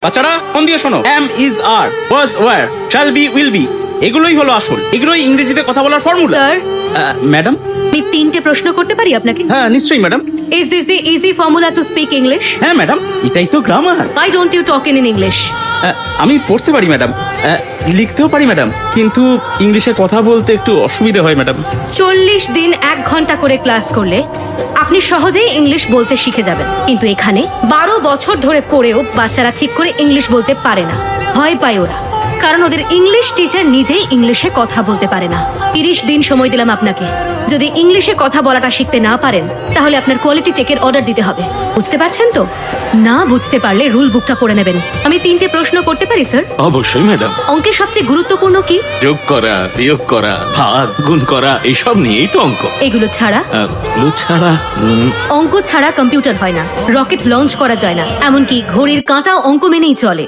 বাচ্চারা মন দিয়ে শোনো, am is are, was were, shall be will be, এগুলোই হলো আসল, এগুলোই ইংরেজিতে কথা বলার ফর্মুলা। Sir, madam. আমি 3টে প্রশ্ন করতে পারি আপনাকে? হ্যাঁ নিশ্চয়ই madam. Is this the easy formula to speak English? হ্যাঁ ম্যাডাম, এটাই তো grammar. Why don't you talk in English? আমি পড়তে পারি ম্যাডাম, লিখতেও পারি ম্যাডাম, কিন্তু ইংলিশে কথা বলতে একটু অসুবিধা হয় ম্যাডাম। 40 দিন 1 ঘন্টা করে ক্লাস করলে আপনি সহজেই ইংলিশ বলতে শিখে যাবেন, কিন্তু এখানে 12 বছর ধরে পড়েও বাচ্চারা ঠিক করে ইংলিশ বলতে পারে না। ভয় পায় ওরা, কারণ ওদের ইংলিশ টিচার নিজেই ইংলিশে কথা বলতে পারে না। 30 দিন সময় দিলাম আপনাকে, যদি ইংলিশে কথা বলাটা শিখতে না পারেন তাহলে আপনার কোয়ালিটি চেকের অর্ডার দিতে হবে। বুঝতে পারছেন তো? না বুঝতে পারলে রুল বুকটা পড়ে নেবেন। আমি 3টে প্রশ্ন করতে পারি স্যার? অবশ্যই ম্যাডাম। অঙ্কের সবচেয়ে গুরুত্বপূর্ণ কি? যোগ করা, বিয়োগ করা, ভাগ, গুণ করা, এইসব নিয়েই তো অঙ্ক। এগুলো ছাড়া এগুলো ছাড়া অঙ্ক ছাড়া কম্পিউটার হয় না, রকেট লঞ্চ করা যায় না, এমনকি ঘড়ির কাঁটাও অঙ্ক মেনেই চলে।